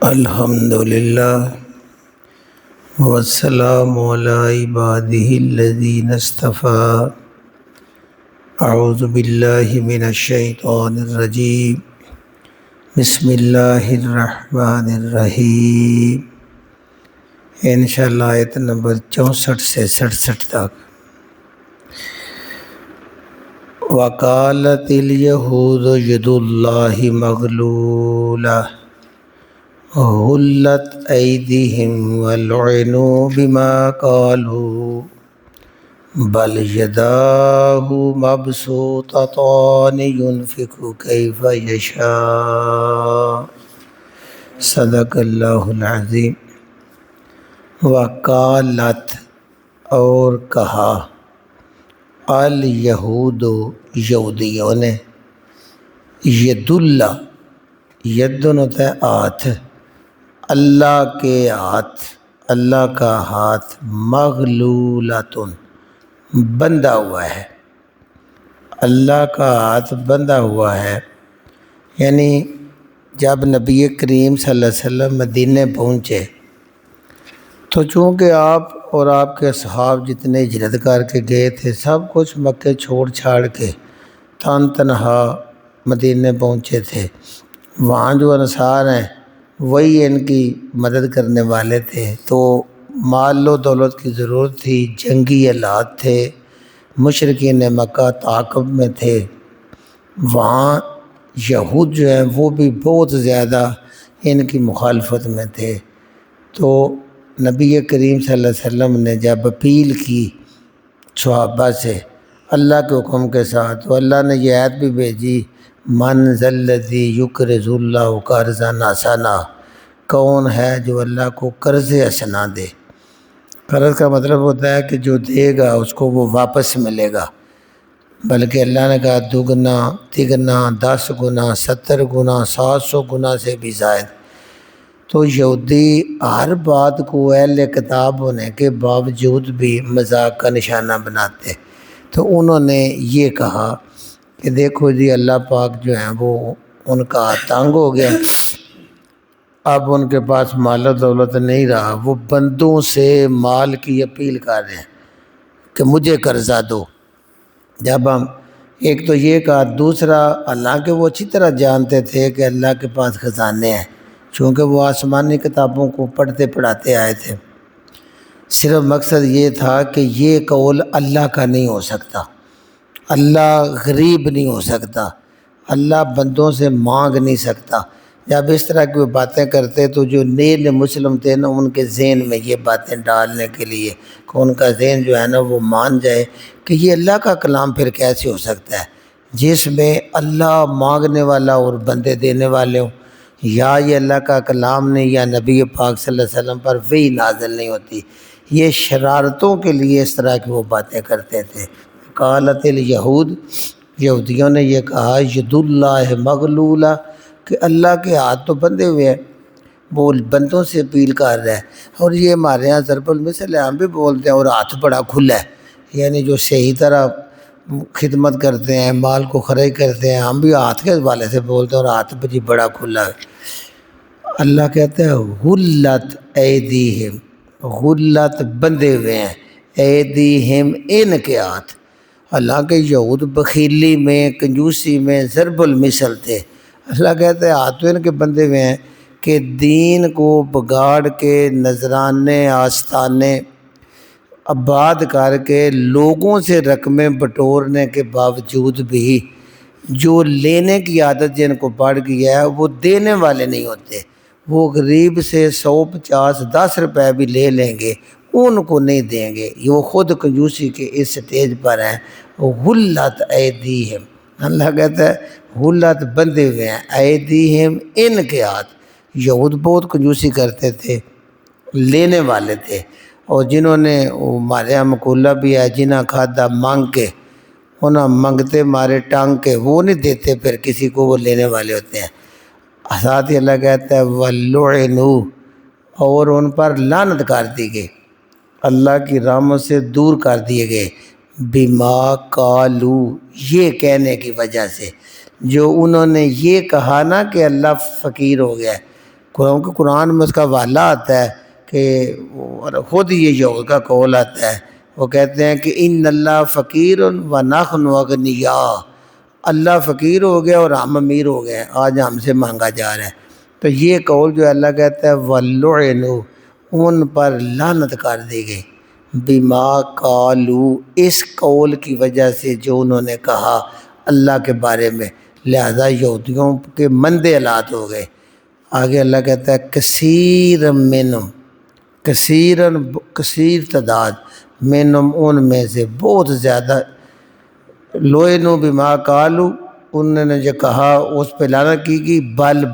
الحمد للہ والسلام علی عبادہ الذین اصطفیٰ اعوذ باللہ من الشیطان الرجیم بسم اللہ الرحمن الرحیم۔ انشاءاللہ آیت نمبر 64 سے 67 تک۔ وقالت الیہود ید اللہ مغلولہ غلت ایدیہم ولعنوا بما قالوا بل یداہ مبسوطتان ينفق کیف یشاء صدق اللہ العظیم۔ وقالت اور کہا، الیہود یہودیوں نے، ید اللہ، ید ہوتا ہے ہاتھ، اللہ کے ہاتھ، اللہ کا ہاتھ، مغلولۃ بندھا ہوا ہے، اللہ کا ہاتھ بندھا ہوا ہے۔ یعنی جب نبی کریم صلی اللہ علیہ وسلم مدینے پہنچے تو چونکہ آپ اور آپ کے اصحاب جتنے ہجرت کر کے گئے تھے سب کچھ مکے چھوڑ چھاڑ کے تنہا مدینے پہنچے تھے۔ وہاں جو انصار ہیں وہی ان کی مدد کرنے والے تھے، تو مال و دولت کی ضرورت تھی، جنگی حالات تھے، مشرکین مکہ تعاقب میں تھے۔ وہاں یہود جو ہیں وہ بھی بہت زیادہ ان کی مخالفت میں تھے۔ تو نبی کریم صلی اللہ علیہ وسلم نے جب اپیل کی صحابہ سے اللہ کے حکم کے ساتھ، تو اللہ نے یہ آیت بھی بھیجی، من ذا الذی یقرض اللہ قرضا حسنا، کون ہے جو اللہ کو قرض حسنا دے۔ قرض کا مطلب ہوتا ہے کہ جو دے گا اس کو وہ واپس ملے گا، بلکہ اللہ نے کہا دگنا تگنا 10 گنا 70 گنا 700 گنا سے بھی زائد۔ تو یہودی ہر بات کو اہل کتاب ہونے کے باوجود بھی مذاق کا نشانہ بناتے، تو انہوں نے یہ کہا کہ دیکھو جی اللہ پاک جو ہیں وہ ان کا تنگ ہو گیا، اب ان کے پاس مال و دولت نہیں رہا، وہ بندوں سے مال کی اپیل کر رہے ہیں کہ مجھے قرضہ دو۔ جب ہم ایک تو یہ کہا، دوسرا حالانکہ وہ اچھی طرح جانتے تھے کہ اللہ کے پاس خزانے ہیں، چونکہ وہ آسمانی کتابوں کو پڑھتے پڑھاتے آئے تھے، صرف مقصد یہ تھا کہ یہ قول اللہ کا نہیں ہو سکتا، اللہ غریب نہیں ہو سکتا، اللہ بندوں سے مانگ نہیں سکتا۔ جب اس طرح کی باتیں کرتے تو جو نئے مسلم تھے نا، ان کے ذہن میں یہ باتیں ڈالنے کے لیے کہ ان کا ذہن جو ہے نا وہ مان جائے کہ یہ اللہ کا کلام پھر کیسے ہو سکتا ہے جس میں اللہ مانگنے والا اور بندے دینے والے ہوں، یا یہ اللہ کا کلام نہیں، یا نبی پاک صلی اللہ علیہ وسلم پر وحی نازل نہیں ہوتی۔ یہ شرارتوں کے لیے اس طرح کی وہ باتیں کرتے تھے۔ قالت الیہود، یہودیوں نے یہ کہا، ید اللہ مغلولہ، کہ اللہ کے ہاتھ تو بندھے ہوئے ہیں، وہ بندوں سے اپیل کر رہا ہے۔ اور یہ ہمارے یہاں ضرب المثل ہے، ہم بھی بولتے ہیں، اور ہاتھ بڑا کھلا ہے، یعنی جو صحیح طرح خدمت کرتے ہیں، مال کو خرچ کرتے ہیں، ہم بھی ہاتھ کے حوالے سے بولتے ہیں، اور ہاتھ بھی بڑا کھلا ہے۔ اللہ کہتا ہے غلت ایدیہم، غلت بندھے ہوئے ہیں، ایدیہم ان کے ہاتھ۔ حالانکہ یہود بخیلی میں، کنجوسی میں ضرب المثل تھے، اللہ کہتا ہے ہاتھ ان کے بندھے ہوئے ہیں کہ دین کو بگاڑ کے نذرانے آستانے آباد کر کے لوگوں سے رقمیں بٹورنے کے باوجود بھی جو لینے کی عادت جن کو پڑ گیا ہے وہ دینے والے نہیں ہوتے۔ وہ غریب سے 150 10 روپے بھی لے لیں گے، ان کو نہیں دیں گے، یہ وہ خود کنجوسی کے اس سٹیج پر ہیں۔ غلت ایدیہم، اللہ کہتا ہے غلت بندھے ہوئے ہیں، ایدیہم ان کے ہاتھ۔ یہود بہت کنجوسی کرتے تھے، لینے والے تھے، اور جنہوں نے ہمارے یہاں مقولہ بھی ہے، جنہاں کھادا مانگ کے انہاں منگتے مارے ٹانگ کے، وہ نہیں دیتے پھر کسی کو، وہ لینے والے ہوتے ہیں۔ ساتھ ہی اللہ کہتا ہے وَلُعِنُوا، اور ان پر لعنت کر دی گئی، اللہ کی رحمت سے دور کر دیے گئے، بما قالو، یہ کہنے کی وجہ سے، جو انہوں نے یہ کہا نا کہ اللہ فقیر ہو گیا ہے، قرآن میں اس کا حوالہ آتا ہے کہ خود یہ یہود کا قول آتا ہے، وہ کہتے ہیں کہ ان اللہ فقیر و نحن اغنیاء، اللہ فقیر ہو گیا اور ہم امیر ہو گئے، آج ہم سے مانگا جا رہا ہے۔ تو یہ قول جو اللہ کہتا ہے وَلُعِنُوا، ان پر لعنت کر دی گئی، بما قالوا، اس قول کی وجہ سے جو انہوں نے کہا اللہ کے بارے میں، لہذا یہودیوں کے مندے حالات ہو گئے۔ آگے اللہ کہتا ہے کثیر منہم، کثیر تعداد، منہم ان میں سے بہت زیادہ، لوئنوا بما قالوا، انہوں نے جو کہا اس پہ لعنت کی گئی،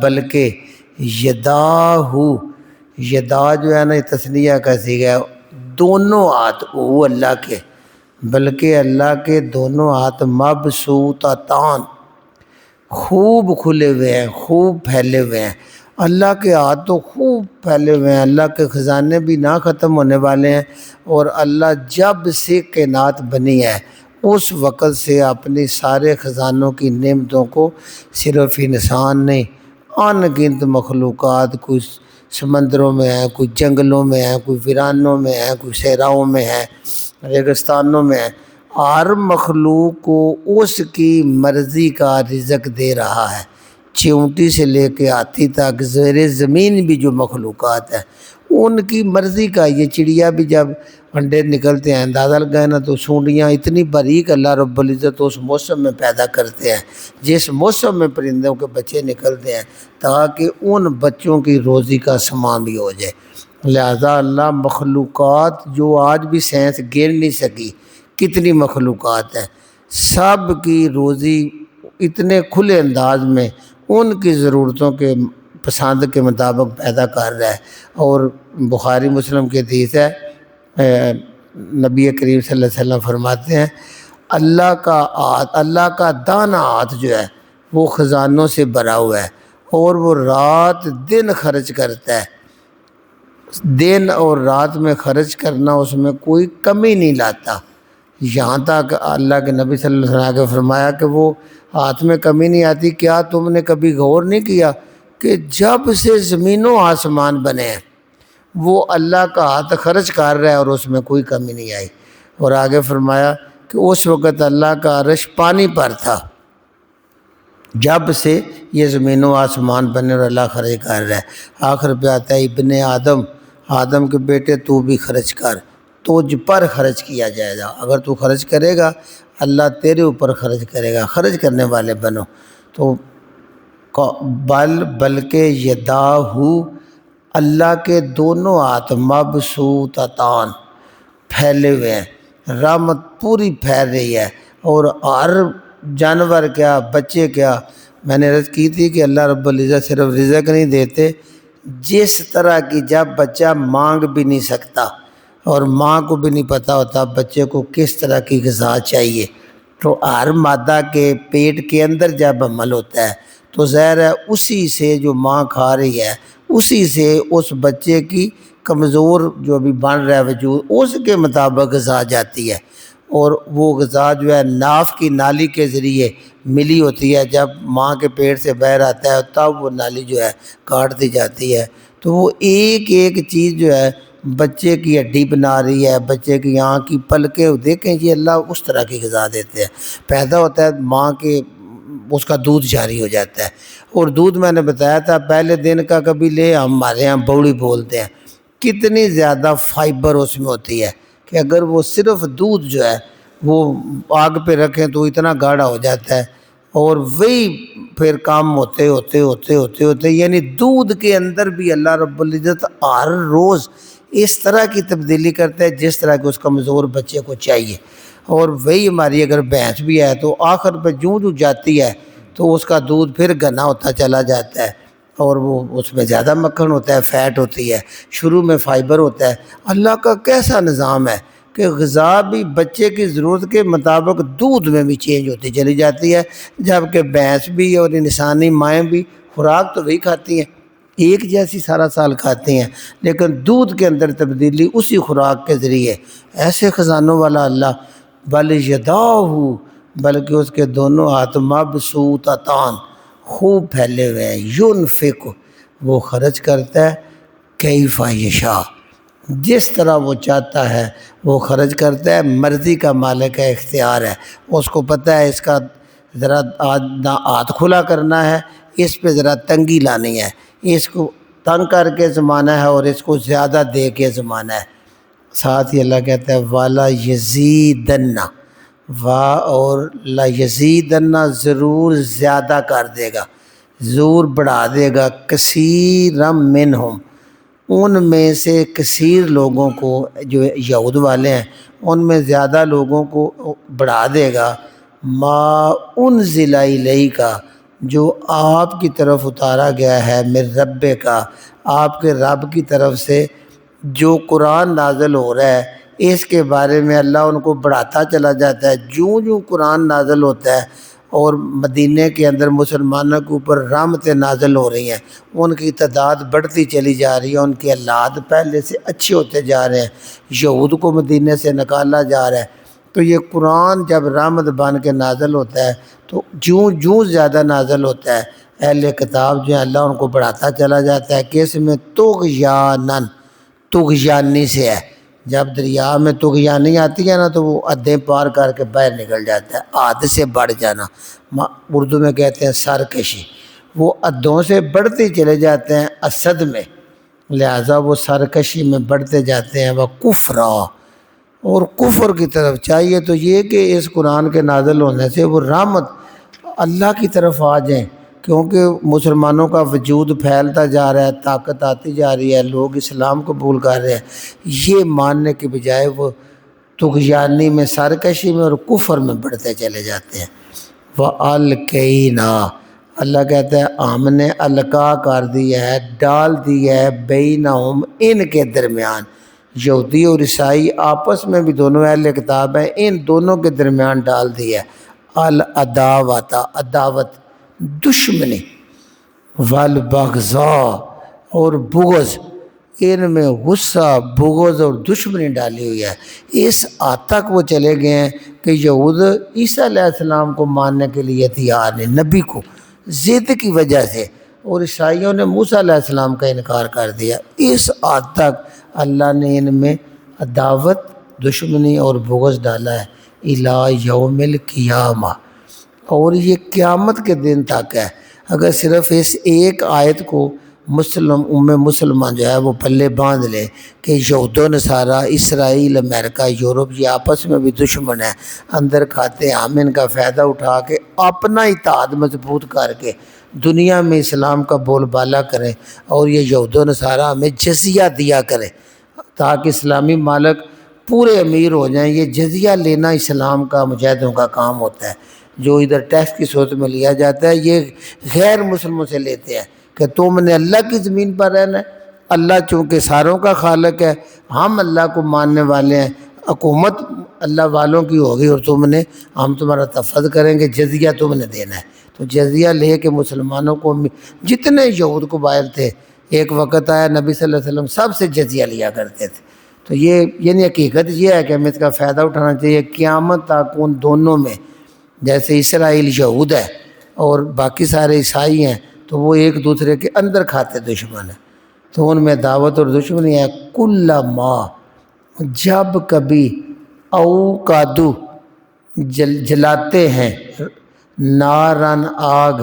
بلکہ یداہو، یدا جو ہے نا یہ تثنیہ کا صیغہ ہے، دونوں ہاتھ وہ اللہ کے، بلکہ اللہ کے دونوں ہاتھ مبسوطتان، خوب کھلے ہوئے ہیں، خوب پھیلے ہوئے ہیں۔ اللہ کے ہاتھ تو خوب پھیلے ہوئے ہیں، اللہ کے خزانے بھی نہ ختم ہونے والے ہیں، اور اللہ جب سے کائنات بنی ہے اس وقت سے اپنی سارے خزانوں کی نعمتوں کو صرف انسان نہیں، ان گنت مخلوقات، کوئی سمندروں میں ہیں، کوئی جنگلوں میں ہیں، کوئی ویرانوں میں ہیں، کوئی صحراؤں میں ہیں، ریگستانوں میں ہیں، ہر مخلوق کو اس کی مرضی کا رزق دے رہا ہے، چیونٹی سے لے کے ہاتھی تک، زیر زمین بھی جو مخلوقات ہیں ان کی مرضی کا۔ یہ چڑیا بھی جب انڈے نکلتے ہیں اندازہ لگائے نا، تو سونڈیاں اتنی باریک اللہ رب العزت اس موسم میں پیدا کرتے ہیں جس موسم میں پرندوں کے بچے نکلتے ہیں، تاکہ ان بچوں کی روزی کا سامان بھی ہو جائے۔ لہذا اللہ مخلوقات جو آج بھی سائنس گن نہیں سکی کتنی مخلوقات ہیں، سب کی روزی اتنے کھلے انداز میں ان کی ضرورتوں کے پسند کے مطابق پیدا کر رہا ہے۔ اور بخاری مسلم کی حدیث ہے، نبی کریم صلی اللہ علیہ وسلم فرماتے ہیں اللہ کا ہاتھ، اللہ کا دانا ہاتھ جو ہے وہ خزانوں سے بھرا ہوا ہے، اور وہ رات دن خرچ کرتا ہے، دن اور رات میں خرچ کرنا اس میں کوئی کمی نہیں لاتا۔ یہاں تک اللہ کے نبی صلی اللہ علیہ وسلم نے فرمایا کہ وہ ہاتھ میں کمی نہیں آتی، کیا تم نے کبھی غور نہیں کیا کہ جب سے زمین و آسمان بنے ہیں وہ اللہ کا ہاتھ خرچ کر رہا ہے اور اس میں کوئی کمی نہیں آئی۔ اور آگے فرمایا کہ اس وقت اللہ کا عرش پانی پر تھا، جب سے یہ زمین و آسمان بنے اور اللہ خرچ کر رہا ہے۔ آخر پہ آتا ہے ابن آدم، آدم کے بیٹے تو بھی خرچ کر، تجھ پر خرچ کیا جائے گا، اگر تو خرچ کرے گا اللہ تیرے اوپر خرچ کرے گا، خرچ کرنے والے بنو۔ تو بلکہ یداہو، اللہ کے دونوں ہاتھ مبسوطتان، پھیلے ہوئے ہیں، رحمت پوری پھیل رہی ہے، اور ہر جانور کیا بچے کیا، میں نے عرض کی تھی کہ اللہ رب العزت صرف رزق نہیں دیتے، جس طرح کی جب بچہ مانگ بھی نہیں سکتا اور ماں کو بھی نہیں پتہ ہوتا بچے کو کس طرح کی غذا چاہیے، تو ہر مادہ کے پیٹ کے اندر جب عمل ہوتا ہے تو ظاہر ہے اسی سے جو ماں کھا رہی ہے اسی سے اس بچے کی کمزور جو ابھی بن رہا ہے وجود اس کے مطابق غذا جاتی ہے، اور وہ غذا جو ہے ناف کی نالی کے ذریعے ملی ہوتی ہے، جب ماں کے پیٹ سے باہر آتا ہے تب وہ نالی جو ہے کاٹ دی جاتی ہے، تو وہ ایک ایک چیز جو ہے بچے کی ہڈی بنا رہی ہے، بچے کی آنکھ کی پلکیں، دیکھیں جی اللہ اس طرح کی غذا دیتے ہیں، پیدا ہوتا ہے ماں کے اس کا دودھ جاری ہو جاتا ہے، اور دودھ میں نے بتایا تھا پہلے دن کا کبھی لے، ہمارے یہاں بوڑی بولتے ہیں، کتنی زیادہ فائبر اس میں ہوتی ہے کہ اگر وہ صرف دودھ جو ہے وہ آگ پہ رکھیں تو اتنا گاڑھا ہو جاتا ہے، اور وہی پھر کام ہوتے یعنی دودھ کے اندر بھی اللہ رب العزت ہر روز اس طرح کی تبدیلی کرتا ہے جس طرح کہ اس کمزور بچے کو چاہیے۔ اور وہی ہماری اگر بھینس بھی ہے تو آخر پہ جو جاتی ہے تو اس کا دودھ پھر گھنا ہوتا چلا جاتا ہے، اور وہ اس میں زیادہ مکھن ہوتا ہے، فیٹ ہوتی ہے، شروع میں فائبر ہوتا ہے۔ اللہ کا کیسا نظام ہے کہ غذا بھی بچے کی ضرورت کے مطابق دودھ میں بھی چینج ہوتی چلی جاتی ہے، جبکہ بھینس بھی اور انسانی مائیں بھی خوراک تو وہی کھاتی ہیں، ایک جیسی سارا سال کھاتی ہیں، لیکن دودھ کے اندر تبدیلی اسی خوراک کے ذریعے۔ ایسے خزانوں والا اللہ، بل یداہو، بلکہ اس کے دونوں ہاتھ مبسوطتان، خوب پھیلے ہوئے ہیں، ینفق، وہ خرچ کرتا ہے کیف یشاء، جس طرح وہ چاہتا ہے وہ خرچ کرتا ہے، مرضی کا مالک ہے، اختیار ہے، اس کو پتہ ہے اس کا ذرا ہاتھ کھلا کرنا ہے، اس پہ ذرا تنگی لانی ہے، اس کو تنگ کر کے زمانہ ہے اور اس کو زیادہ دے کے زمانہ ہے۔ ساتھ ہی اللہ کہتا ہے والا یزیدن، وا اور لا یزیدن، ضرور زیادہ کر دے گا، ضرور بڑھا دے گا، کثیرم منہم، ان میں سے کثیر لوگوں کو، جو یہود والے ہیں ان میں زیادہ لوگوں کو بڑھا دے گا، ما انزل الیک، جو آپ کی طرف اتارا گیا ہے، من رب کا، آپ کے رب کی طرف سے جو قرآن نازل ہو رہا ہے اس کے بارے میں اللہ ان کو بڑھاتا چلا جاتا ہے۔ جوں جوں قرآن نازل ہوتا ہے اور مدینے کے اندر مسلمانوں کے اوپر رحمتیں نازل ہو رہی ہیں، ان کی تعداد بڑھتی چلی جا رہی ہے، ان کے حالات پہلے سے اچھے ہوتے جا رہے ہیں، یہود کو مدینے سے نکالا جا رہا ہے۔ تو یہ قرآن جب رحمت بن کے نازل ہوتا ہے تو جوں جوں زیادہ نازل ہوتا ہے، اہل کتاب جو ہے اللہ ان کو بڑھاتا چلا جاتا ہے کہ اس میں طغیانن، طغیانی سے ہے، جب دریا میں طغیانی آتی ہے نا تو وہ حدیں پار کر کے باہر نکل جاتا ہے، حد سے بڑھ جانا، اردو میں کہتے ہیں سرکشی، وہ حدوں سے بڑھتے چلے جاتے ہیں اسد میں، لہٰذا وہ سرکشی میں بڑھتے جاتے ہیں، وہ کفرا، اور کفر کی طرف چاہیے تو یہ کہ اس قرآن کے نازل ہونے سے وہ رحمت اللہ کی طرف آ جائیں، کیونکہ مسلمانوں کا وجود پھیلتا جا رہا ہے، طاقت آتی جا رہی ہے، لوگ اسلام قبول کر رہے ہیں، یہ ماننے کے بجائے وہ طغیانی میں، سرکشی میں اور کفر میں بڑھتے چلے جاتے ہیں۔ وَأَلْقَيْنَا، اللہ کہتا ہے ہم نے القا کر دیا ہے، ڈال دیا ہے، بینہم، ان کے درمیان، یہودی اور عیسائی آپس میں بھی دونوں اہل کتاب ہیں، ان دونوں کے درمیان ڈال دیا ہے العداوت، عداوت، دشمنی، والبغضاء، اور بغض، ان میں غصہ، بغض اور دشمنی ڈالی ہوئی ہے۔ اس حد تک وہ چلے گئے ہیں کہ یہود عیسیٰ علیہ السلام کو ماننے کے لیے تیار نہیں، نبی کو، ضد کی وجہ سے، اور عیسائیوں نے موسیٰ علیہ السلام کا انکار کر دیا۔ اس حد تک اللہ نے ان میں عداوت، دشمنی اور بغض ڈالا ہے، الی یوم القیامہ، اور یہ قیامت کے دن تک ہے۔ اگر صرف اس ایک آیت کو مسلمان جو ہے وہ پلے باندھ لے کہ یہود و نصارہ، اسرائیل، امریکہ، یورپ، یہ آپس میں بھی دشمن ہیں، اندر کھاتے ہیں، ہم ان کا فائدہ اٹھا کے اپنا اتحاد مضبوط کر کے دنیا میں اسلام کا بول بالا کریں، اور یہ یہود و نصارہ ہمیں جزیہ دیا کریں تاکہ اسلامی مالک پورے امیر ہو جائیں۔ یہ جزیہ لینا اسلام کا، مجاہدوں کا کام ہوتا ہے، جو ادھر ٹیکس کی صورت میں لیا جاتا ہے، یہ غیر مسلموں سے لیتے ہیں کہ تم نے اللہ کی زمین پر رہنا ہے، اللہ چونکہ ساروں کا خالق ہے، ہم اللہ کو ماننے والے ہیں، حکومت اللہ والوں کی ہوگی اور ہم تمہارا تفظ کریں گے، جزیہ تم نے دینا ہے۔ تو جزیہ لے کے مسلمانوں کو، جتنے یہود قبائل تھے، ایک وقت آیا نبی صلی اللہ علیہ وسلم سب سے جزیہ لیا کرتے تھے۔ تو یہ یعنی حقیقت یہ ہے کہ ہمیں اس کا فائدہ اٹھانا چاہیے قیامت تک۔ ان دونوں میں جیسے اسرائیل یہود ہے اور باقی سارے عیسائی ہیں، تو وہ ایک دوسرے کے اندر کھاتے دشمن ہیں، تو ان میں دعوت اور دشمنی ہے۔ کلما، جب کبھی، اوقادو، جلاتے ہیں، نارن، آگ،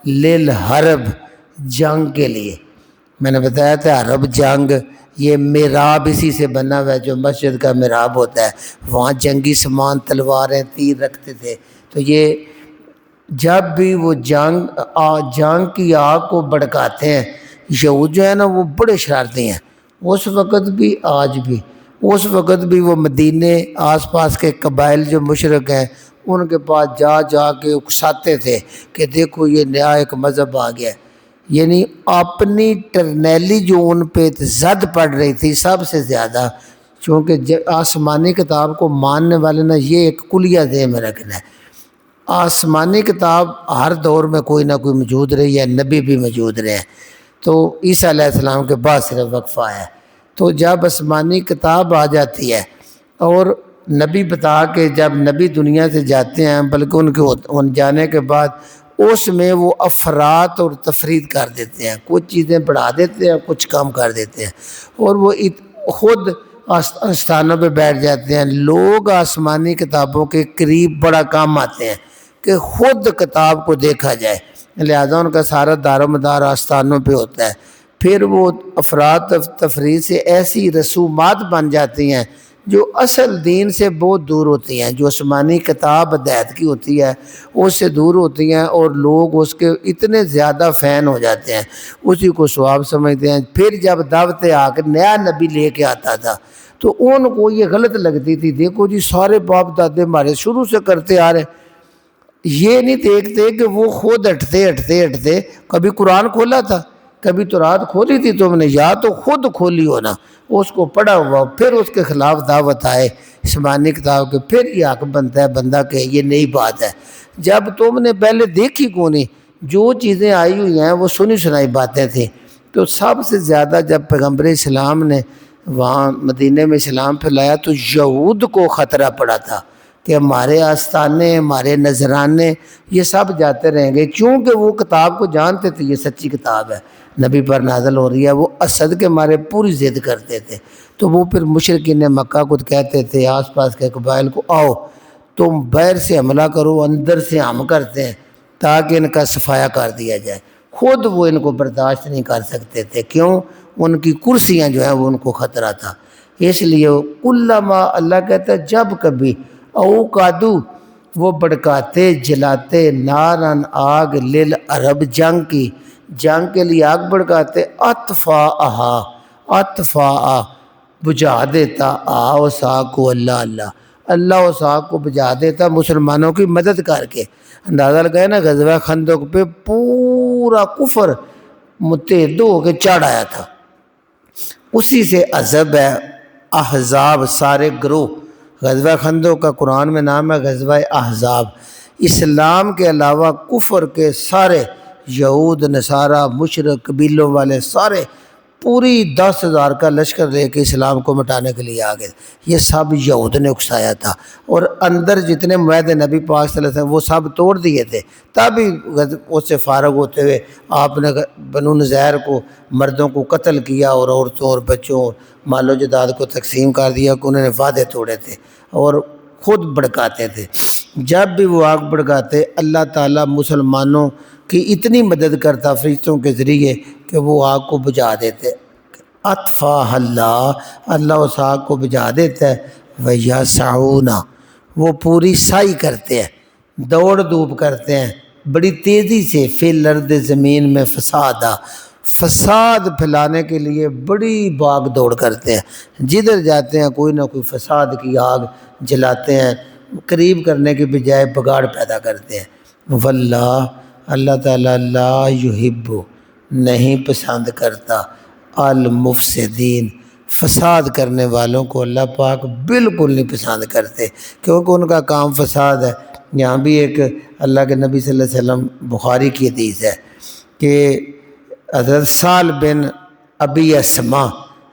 للحرب، جنگ کے لیے۔ میں نے بتایا تھا حرب، جنگ، یہ محراب اسی سے بنا ہوا ہے، جو مسجد کا محراب ہوتا ہے، وہاں جنگی سامان، تلواریں، تیر رکھتے تھے۔ تو یہ جب بھی وہ جنگ کی آگ کو بھڑکاتے ہیں، یہود جو ہے نا وہ بڑے شرارتی ہیں، اس وقت بھی، آج بھی، اس وقت بھی وہ مدینے آس پاس کے قبائل جو مشرک ہیں ان کے پاس جا جا کے اکساتے تھے کہ دیکھو یہ نیا ایک مذہب آ گیا ہے۔ یعنی اپنی ٹرنیلی جو ان پہ زد پڑ رہی تھی سب سے زیادہ، چونکہ آسمانی کتاب کو ماننے والے نا یہ ایک کلیہ ذہن میں رکھنا ہے، آسمانی کتاب ہر دور میں کوئی نہ کوئی موجود رہی ہے، نبی بھی موجود رہے ہیں، تو عیسیٰ علیہ السلام کے بعد صرف وقفہ ہے۔ تو جب آسمانی کتاب آ جاتی ہے اور نبی بتا کے، جب نبی دنیا سے جاتے ہیں، بلکہ ان کے جانے کے بعد اس میں وہ افراط اور تفرید کر دیتے ہیں، کچھ چیزیں بڑھا دیتے ہیں، کچھ کم کر دیتے ہیں، اور وہ خود آستانوں پہ بیٹھ جاتے ہیں۔ لوگ آسمانی کتابوں کے قریب بڑا کام آتے ہیں کہ خود کتاب کو دیکھا جائے، لہذا ان کا سارا دار و مدار آستانوں پہ ہوتا ہے۔ پھر وہ افراد تفرید سے ایسی رسومات بن جاتی ہیں جو اصل دین سے بہت دور ہوتی ہیں، جو آسمانی کتاب ہدایت کی ہوتی ہے اس سے دور ہوتی ہیں، اور لوگ اس کے اتنے زیادہ فین ہو جاتے ہیں، اسی کو ثواب سمجھتے ہیں۔ پھر جب دعوت آ کے نیا نبی لے کے آتا تھا تو ان کو یہ غلط لگتی تھی، دیکھو جی سارے باپ دادے ہمارے شروع سے کرتے آ رہے، یہ نہیں دیکھتے کہ وہ خود ہٹتے کبھی قرآن کھولا تھا، کبھی تو رات کھولی تھی تم نے، یا تو خود کھولی ہونا، اس کو پڑھا ہوا، پھر اس کے خلاف دعوت آئے آسمانی کتاب کے، پھر یہ حق بنتا ہے بندہ کہ یہ نئی بات ہے۔ جب تم نے پہلے دیکھی کونی، جو چیزیں آئی ہوئی ہیں وہ سنی سنائی باتیں تھیں، تو سب سے زیادہ جب پیغمبر اسلام نے وہاں مدینہ میں اسلام پھیلایا تو یہود کو خطرہ پڑا تھا کہ ہمارے آستانے، ہمارے نذرانے یہ سب جاتے رہیں گے، کیونکہ وہ کتاب کو جانتے تھے یہ سچی کتاب ہے، نبی پر نازل ہو رہی ہے۔ وہ اسد کے مارے پوری ضد کرتے تھے، تو وہ پھر مشرکین مکہ کو کہتے تھے آس پاس کے قبائل کو، آؤ تم باہر سے حملہ کرو، اندر سے ہم کرتے ہیں تاکہ ان کا صفایا کر دیا جائے۔ خود وہ ان کو برداشت نہیں کر سکتے تھے، کیوں؟ ان کی کرسیاں جو ہیں وہ ان کو خطرہ تھا، اس لیے کلما، اللہ کہتا ہے جب کبھی، او قادو، وہ بڑکاتے جلاتے، نارن آگ، للعرب، جنگ کی، جنگ کے لیے آگ بڑکاتے، اطفاء بجھا دیتا، اس آگ کو اللہ اس آگ کو بجھا دیتا مسلمانوں کی مدد کر کے۔ اندازہ لگائے نا، غزوہ خندق پہ پورا کفر متحد ہو کے چڑھ آیا تھا، اسی سے عذب ہے احزاب، سارے گروہ۔ غزوہ خندق کا قرآن میں نام ہے غزوہ احزاب۔ اسلام کے علاوہ کفر کے سارے یہود، نصارہ، مشرک، قبیلوں والے سارے پوری 10,000 کا لشکر لے کے اسلام کو مٹانے کے لیے آگئے، یہ سب یہود نے اکسایا تھا، اور اندر جتنے معاہدے نبی پاک صلی اللہ علیہ وسلم وہ سب توڑ دیے تھے، تبھی اس سے فارغ ہوتے ہوئے آپ نے بنو نذیر کو، مردوں کو قتل کیا اور عورتوں اور بچوں اور مال و جداد کو تقسیم کر دیا کہ انہوں نے وعدے توڑے تھے اور خود بھڑکاتے تھے۔ جب بھی وہ آگ بھڑکاتے اللہ تعالیٰ مسلمانوں کی اتنی مدد کرتا فرشتوں کے ذریعے کہ وہ آگ کو بجھا دیتے، اطفاء اللہ اس آگ کو بجھا دیتا ہے، وَيَسْعُونَ، وہ پوری سعی کرتے ہیں، دوڑ دھوپ کرتے ہیں بڑی تیزی سے، فی الارض، زمین میں، فساد پھیلانے کے لیے بڑی باغ دوڑ کرتے ہیں، جدھر جاتے ہیں کوئی نہ کوئی فساد کی آگ جلاتے ہیں، قریب کرنے کی بجائے بگاڑ پیدا کرتے ہیں۔ واللہ، اللہ تعالیٰ لا یحب، نہیں پسند کرتا، المفسدین، فساد کرنے والوں کو اللہ پاک بالکل نہیں پسند کرتے، کیونکہ ان کا کام فساد ہے۔ یہاں بھی ایک اللہ کے نبی صلی اللہ علیہ وسلم، بخاری کی حدیث ہے کہ حضرت سال بن ابی اسما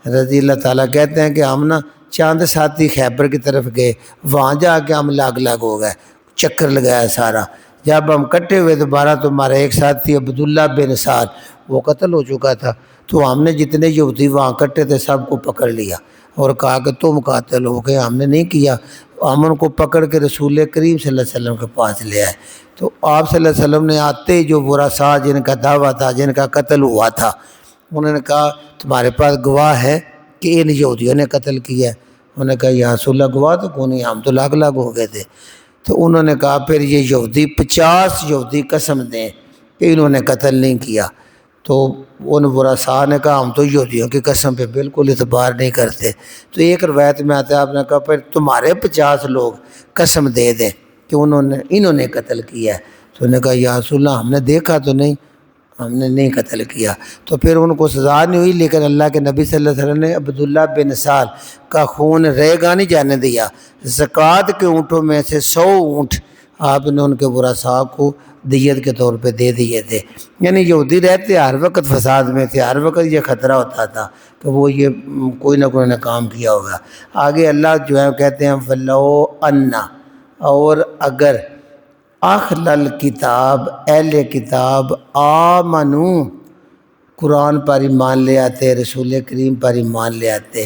رضی اللہ تعالیٰ کہتے ہیں کہ ہم نا چاند ساتھی خیبر کی طرف گئے، وہاں جا کے ہم لگ ہو گئے، چکر لگایا سارا، جب ہم کٹے ہوئے دوبارہ تو ہمارا ایک ساتھی عبداللہ بن سعد وہ قتل ہو چکا تھا، تو ہم نے جتنے یہودی وہاں کٹے تھے سب کو پکڑ لیا اور کہا کہ تم قاتل ہو گئے، ہم نے نہیں کیا۔ ہم ان کو پکڑ کے رسول کریم صلی اللہ علیہ وسلم کے پاس لے آئے، تو آپ صلی اللہ علیہ وسلم نے آتے ہی جو ورثاء جن کا دعویٰ تھا، جن کا قتل ہوا تھا، انہوں نے کہا تمہارے پاس گواہ ہے کہ ان یہودیوں نے قتل کیا ہے؟ انہوں نے کہا یا رسول اللہ گواہ تو کون نہیں، ہم تو لاگ ہو گئے تھے۔ تو انہوں نے کہا پھر یہ یہودی 50 یہودی قسم دیں کہ انہوں نے قتل نہیں کیا۔ تو ان ورثاء نے کہا ہم تو یہودیوں کی قسم پہ بالکل اعتبار نہیں کرتے۔ تو ایک روایت میں آتا ہے آپ نے کہا پھر تمہارے 50 لوگ قسم دے دیں کہ انہوں نے قتل کیا ہے۔ تو انہوں نے کہا یا رسول اللہ ہم نے دیکھا تو نہیں، ہم نے نہیں قتل کیا۔ تو پھر ان کو سزا نہیں ہوئی، لیکن اللہ کے نبی صلی اللہ علیہ وسلم نے عبداللہ بن سعد کا خون رہے گا نہیں جانے دیا، زکوٰۃ کے اونٹوں میں سے 100 اونٹ آپ نے ان کے ورثاء کو دیت کے طور پہ دے دیے تھے۔ یعنی یہودی رہتے ہر وقت فساد میں تھے، ہر وقت یہ خطرہ ہوتا تھا کہ وہ یہ کوئی نہ کوئی نے کام کیا ہوگا۔ آگے اللہ جو ہے کہتے ہیں وَلَوْ أَنَّ، اور اگر اہل کتاب اہل کتاب آمنو قرآن پر ایمان لے آتے، رسول کریم پر ایمان لے آتے،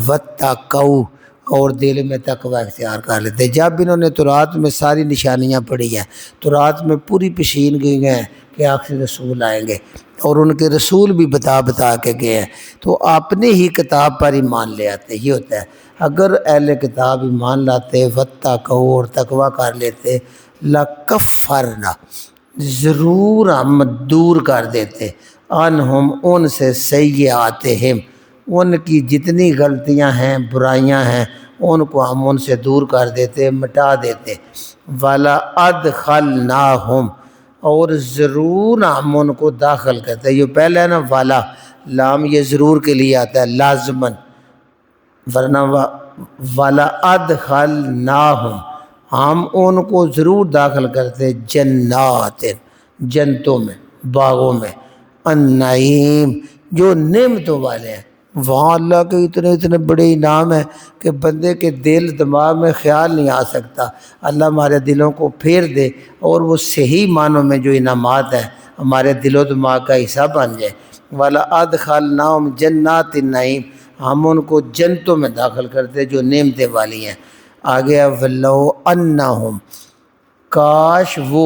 واتقوا اور دل میں تقوی اختیار کر لیتے۔ جب انہوں نے تورات میں ساری نشانیاں پڑھی ہیں، تورات میں پوری پیشین گئی ہیں کہ آخری رسول آئیں گے اور ان کے رسول بھی بتا کے گئے ہیں، تو اپنی ہی کتاب پر ایمان لے آتے۔ یہ ہوتا ہے اگر اہل کتاب ایمان لاتے، واتقوا اور تقوی کر لیتے، لکفرنا ضرور ہم دور کر دیتے، انہم ان سے سیئاتہم ان کی جتنی غلطیاں ہیں برائیاں ہیں ان کو ہم ان سے دور کر دیتے، مٹا دیتے، وَلَا أَدْخَلْنَاهُمْ اور ضرور ہم ان کو داخل کرتے۔ یہ پہلے ہے نا والا لام، یہ ضرور کے لیے آتا ہے لازمن، ورنہ وَلَا أَدْخَلْنَاهُمْ ہم ان کو ضرور داخل کرتے جنات جنتوں میں، باغوں میں، النعیم جو نعمتوں والے ہیں۔ وہاں اللہ کے اتنے بڑے انعام ہیں کہ بندے کے دل دماغ میں خیال نہیں آ سکتا۔ اللہ ہمارے دلوں کو پھیر دے اور وہ صحیح معنوں میں جو انعامات ہیں ہمارے دل و دماغ کا حصہ بن جائے۔ وَلَا أَدْخَلْنَاهُمْ جَنَّاتِ النَّعِيمِ ہم ان کو جنتوں میں داخل کرتے جو نعمتیں والی ہیں۔ آگے وَلَوْ أَنَّهُمْ کاش وہ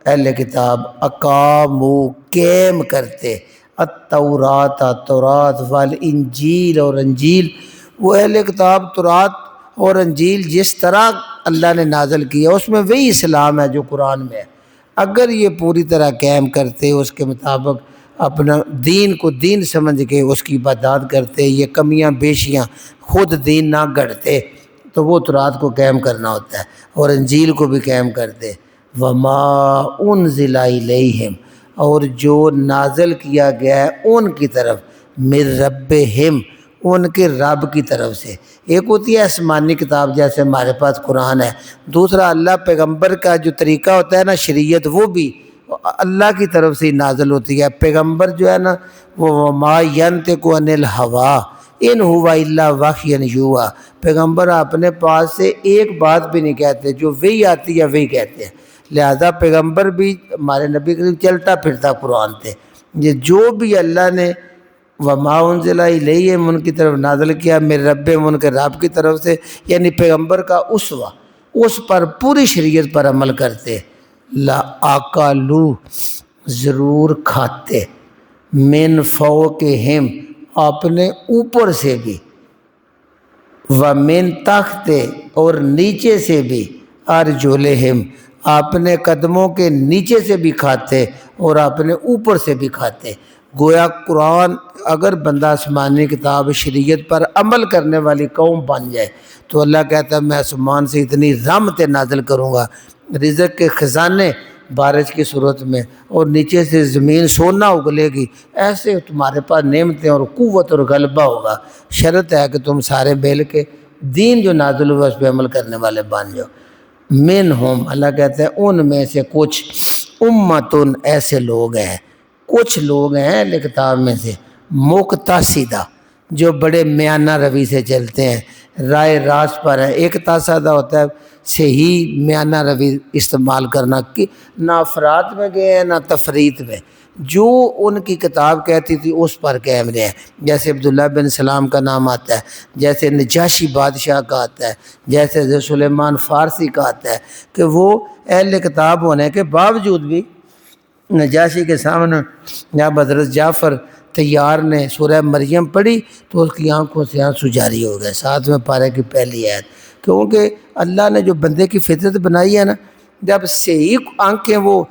اہل کتاب اقامو قائم کرتے التورات تورات والانجیل اور انجیل، وہ اہل کتاب تورات اور انجیل جس طرح اللہ نے نازل کیا اس میں وہی اسلام ہے جو قرآن میں ہے، اگر یہ پوری طرح قائم کرتے، اس کے مطابق اپنا دین کو دین سمجھ کے اس کی عبادات کرتے، یہ کمیاں بیشیاں خود دین نہ گھڑتے، تو وہ تورات کو قائم کرنا ہوتا ہے اور انجیل کو بھی قائم کرتے۔ وَمَا أُنزِلَ إِلَيْهِمْ اور جو نازل کیا گیا ہے ان کی طرف، مِن رَبِّهِمْ ان کے رب کی طرف سے۔ ایک ہوتی ہے آسمانی کتاب جیسے ہمارے پاس قرآن ہے، دوسرا اللہ پیغمبر کا جو طریقہ ہوتا ہے نا شریعت، وہ بھی اللہ کی طرف سے ہی نازل ہوتی ہے۔ پیغمبر جو ہے نا وہ وَمَا يَنطِقُ عَنِ الْهَوَىٰ إِنْ هُوَ إِلَّا وَحْيٌ يُوحَىٰ پیغمبر اپنے پاس سے ایک بات بھی نہیں کہتے، جو وہی آتی ہے وہی کہتے ہیں، لہذا پیغمبر بھی ہمارے نبی کریم چلتا پھرتا قرآن تھے۔ یہ جو بھی اللہ نے وَمَا أُنزِلَ إِلَيْهِمْ ان کی طرف نازل کیا، مِن رَبِّهِمْ ان کے رب کی طرف سے، یعنی پیغمبر کا اسوہ، اس پر پوری شریعت پر عمل کرتے، لَأَكَلُوا ضرور کھاتے، مِن فَوْقِهِمْ اپنے اوپر سے بھی، وَمِن تَحْتِ اور نیچے سے بھی، أَرْجُلِهِمْ اپنے قدموں کے نیچے سے بھی کھاتے اور اپنے اوپر سے بھی کھاتے۔ گویا قرآن اگر بندہ آسمانی کتاب شریعت پر عمل کرنے والی قوم بن جائے تو اللہ کہتا ہے میں آسمان سے اتنی رحمتیں نازل کروں گا، رزق کے خزانے بارش کی صورت میں، اور نیچے سے زمین سونا اگلے گی، ایسے تمہارے پاس نعمتیں اور قوت اور غلبہ ہوگا۔ شرط ہے کہ تم سارے مل کے دین جو نازل ہوا اس پہ عمل کرنے والے بن جاؤ۔ منہم اللہ کہتے ہیں ان میں سے کچھ، امتن ایسے لوگ ہیں، کچھ لوگ ہیں اہل کتاب میں سے، مقتصدہ جو بڑے میانہ روی سے چلتے ہیں، رائے راست پر ہیں۔ ایک تصادہ ہوتا ہے صحیح میانہ روی استعمال کرنا، کہ نہ افراد میں گئے ہیں نہ تفریط میں، جو ان کی کتاب کہتی تھی اس پر قائم رہے ہیں۔ جیسے عبداللہ بن سلام کا نام آتا ہے، جیسے نجاشی بادشاہ کا آتا ہے، جیسے سلیمان فارسی کا آتا ہے، کہ وہ اہل کتاب ہونے کے باوجود بھی نجاشی کے سامنے جب حضرت جعفر طیار نے سورہ مریم پڑھی تو اس کی آنکھوں سے آنسو جاری ہو گئے۔ 7ویں پارے کی پہلی آیت، کیونکہ اللہ نے جو بندے کی فطرت بنائی ہے نا، جب صحیح آنکھیں وہ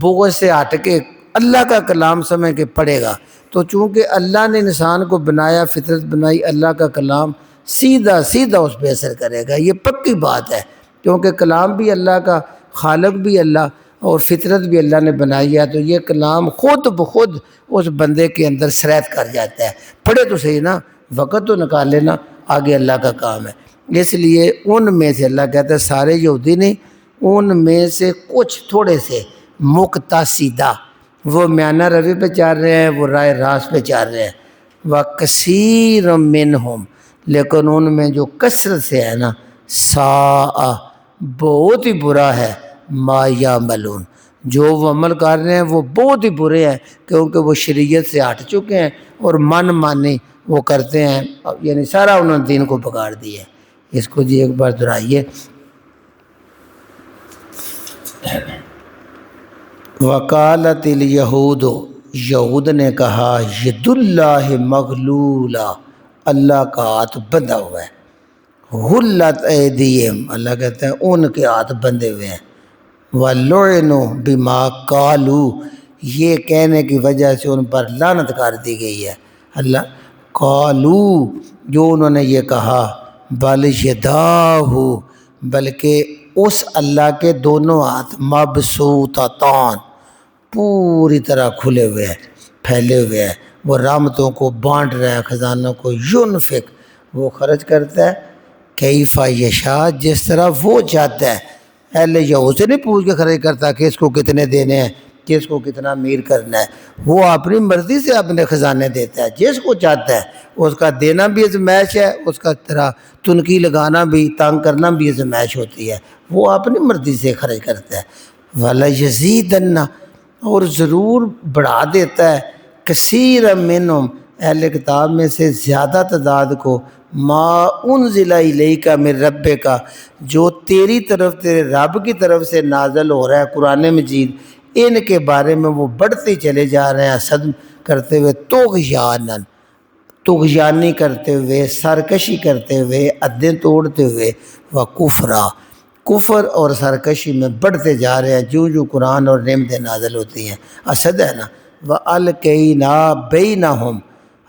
بغض سے ہٹ کے اللہ کا کلام سمجھ کے پڑھے گا، تو چونکہ اللہ نے انسان کو بنایا، فطرت بنائی، اللہ کا کلام سیدھا اس پہ اثر کرے گا۔ یہ پکی بات ہے، کیونکہ کلام بھی اللہ کا، خالق بھی اللہ اور فطرت بھی اللہ نے بنائی ہے، تو یہ کلام خود بخود اس بندے کے اندر سرایت کر جاتا ہے۔ پڑھے تو صحیح نا، وقت تو نکال لینا، آگے اللہ کا کام ہے۔ اس لیے ان میں سے اللہ کہتا ہے سارے یہودی نہیں، ان میں سے کچھ تھوڑے سے مقتصدہ، وہ میانہ روی پہ چل رہے ہیں، وہ رائے راست پہ چل رہے ہیں۔ وَكَثِيرٌ مِّنْهُمْ لیکن ان میں جو کثرت سے ہے نا، ساء بہت ہی برا ہے، ما یعملون، جو وہ عمل کر رہے ہیں وہ بہت ہی برے ہیں، کیونکہ وہ شریعت سے ہٹ چکے ہیں اور من مانی وہ کرتے ہیں، یعنی سارا انہوں نے دین کو بگاڑ دیا ہے۔ اس کو جی ایک بار دہرائیے۔ وقالت الیہود، یہود نے کہا ید اللہ مغلولہ، اللہ کا ہاتھ بندھا ہوا ہے، غلت ایدیہم، اللہ کہتے ہیں ان کے ہاتھ بندھے ہوئے ہیں، وَلُعِنُوا بِمَا قَالُوا، یہ کہنے کی وجہ سے ان پر لعنت کر دی گئی ہے۔ اللہ قالوا، جو انہوں نے یہ کہا، بل یداہ، بلکہ اس اللہ کے دونوں ہاتھ مبسوطتان، پوری طرح کھلے ہوئے ہیں، پھیلے ہوئے ہیں، وہ رحمتوں کو بانٹ رہا ہے، خزانوں کو، ینفق، وہ خرچ کرتا ہے، کیف یشاء، جس طرح وہ چاہتا ہے۔ اہل یہود سے نہیں پوچھ کے خرچ کرتا کہ اس کو کتنے دینے ہیں، کس کو کتنا امیر کرنا ہے، وہ اپنی مرضی سے اپنے خزانے دیتا ہے، جس کو چاہتا ہے اس کا دینا بھی ازمائش ہے، اس کا طرح تنقی لگانا بھی، تنگ کرنا بھی ازمائش ہوتی ہے، وہ اپنی مرضی سے خرچ کرتا ہے۔ وَلَيَزِيدَنَّ، اور ضرور بڑھا دیتا ہے، کثیر منہم، اہل کتاب میں سے زیادہ تعداد کو، ما انزل الیک من ربک، جو تیری طرف تیرے رب کی طرف سے نازل ہو رہا ہے قرآن مجید، ان کے بارے میں وہ بڑھتے چلے جا رہے ہیں، صدم کرتے ہوئے، طغیانی کرتے ہوئے، سرکشی کرتے ہوئے، حدیں توڑتے ہوئے، وکفرا، کفر اور سرکشی میں بڑھتے جا رہے ہیں جو جو قرآن اور نعمتیں نازل ہوتی ہیں۔ اسد ہے نا، وَأَلْقَيْنَا بَيْنَهُمْ،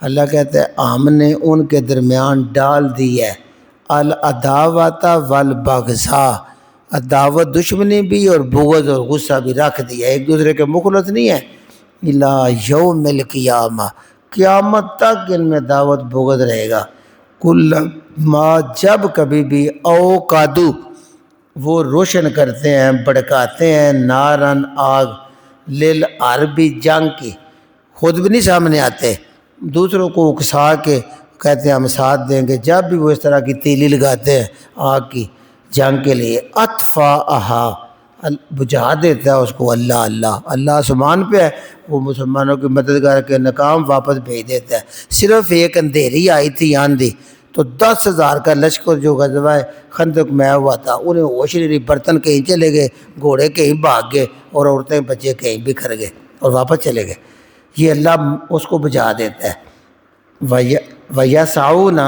اللہ کہتے ہیں ہم نے ان کے درمیان ڈال دی ہے، العداوۃ والبغضاء، عداوت دشمنی بھی اور بغض اور غصہ بھی رکھ دیا، ایک دوسرے کے مخلص نہیں ہے، الی یوم القیامہ، قیامت تک ان میں دعوت بغض رہے گا، کلما، جب کبھی بھی، اوقادو، وہ روشن کرتے ہیں، بھڑکاتے ہیں، نارن، آگ، للحربی، جنگ کی، خود بھی نہیں سامنے آتے، دوسروں کو اکسا کے کہتے ہیں ہم ساتھ دیں گے، جب بھی وہ اس طرح کی تیلی لگاتے ہیں آگ کی جنگ کے لیے، اطفاءہا، بجھا دیتا ہے اس کو اللہ، اللہ آسمان پہ ہے، وہ مسلمانوں کی مدد کر کے ناکام واپس بھیج دیتا ہے۔ صرف ایک اندھیری آئی تھی آندھی، تو 10,000 کا لشکر جو غزوہ خندق میں ہوا تھا، انہیں ہوش نہیں رہی، برتن کہیں چلے گئے، گھوڑے کہیں بھاگ گئے، اور عورتیں بچے کہیں بکھر گئے اور واپس چلے گئے، یہ اللہ اس کو بجھا دیتا ہے۔ وَيَسْعَوْنَ،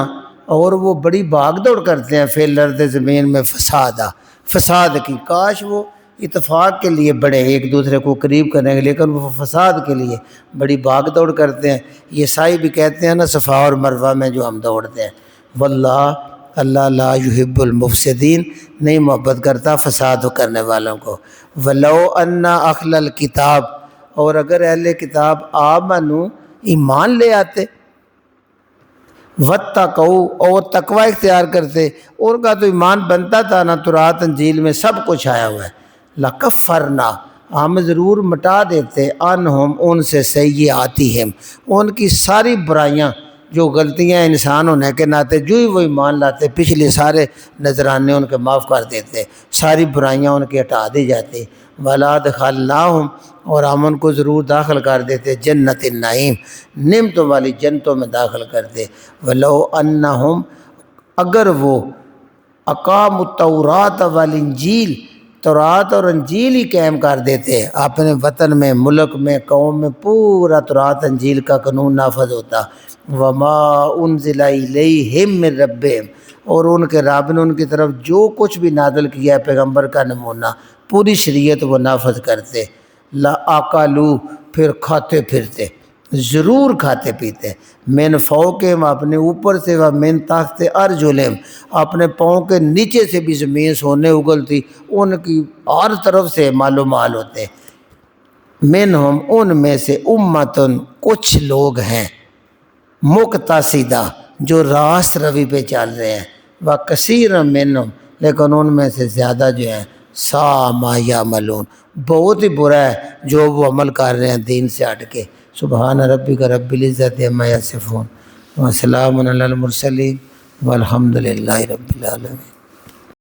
اور وہ بڑی بھاگ دوڑ کرتے ہیں، فی الارض، زمین میں، فساد کی، کاش وہ اتفاق کے لیے بڑے، ایک دوسرے کو قریب کرنے کے، لیکن وہ فساد کے لیے بڑی بھاگ دوڑ کرتے ہیں۔ یہ سائی بھی کہتے ہیں نا صفا اور مروہ میں جو ہم دوڑتے ہیں، واللہ، اللہ لا یحب المفسدین، نہیں محبت کرتا فساد کرنے والوں کو۔ وَلَوْ أَنَّ أَهْلَ الْكِتَابِ، اور اگر اہل کتاب آمنوا، ایمان لے آتے، وَاتَّقَوْا، اور تقوی اختیار کرتے، ان کا تو ایمان بنتا تھا نا، تورات انجیل میں سب کچھ آیا ہوا ہے، لَكَفَّرْنَا، ہم ضرور مٹا دیتے، عنہم، ان سے، سیئاتہم، ان کی ساری برائیاں، جو غلطیاں انسان ہونے کے ناطے، جو ہی وہ ایمان لاتے، پچھلے سارے نذرانے ان کے معاف کر دیتے، ساری برائیاں ان کی ہٹا دی جاتی، وَلَأَدْخَلْنَاهُمْ، اور ہم ان کو ضرور داخل کر دیتے، جنت النعیم، نعمتوں والی جنتوں میں داخل کرتے۔ وَلَوْ أَنَّهُمْ، اگر وہ، اقاموا التوراۃ والانجیل، تورات اور انجیل ہی قائم کر دیتے، اپنے وطن میں، ملک میں، قوم میں، پورا تورات انجیل کا قانون نافذ ہوتا، وما انزل الیہم من ربہم، اور ان کے رب نے ان کی طرف جو کچھ بھی نازل کیا ہے پیغمبر کا نمونہ، پوری شریعت وہ نافذ کرتے، لَأَكَلُوا، پھر کھاتے پھرتے، ضرور کھاتے پیتے، من فوقہم، اپنے اوپر سے، ومن تحت ارجلہم، اپنے پاؤں کے نیچے سے بھی زمین سونے اگلتی، ان کی ہر طرف سے مال و مال ہوتے، منہم، ان میں سے، امتن، کچھ لوگ ہیں، مقتصدہ، جو راست روی پہ چل رہے ہیں، وَكَثِيرٌ مِّنْهُمْ، لیکن ان میں سے زیادہ جو ہیں، سَاءَ مَا يَعْمَلُونَ، بہت ہی برا ہے جو وہ عمل کر رہے ہیں دین سے ہٹ کے۔ سبحان ربک رب العزت عما یصفون، وسلام علی المرسلین، والحمد للہ رب العالمین۔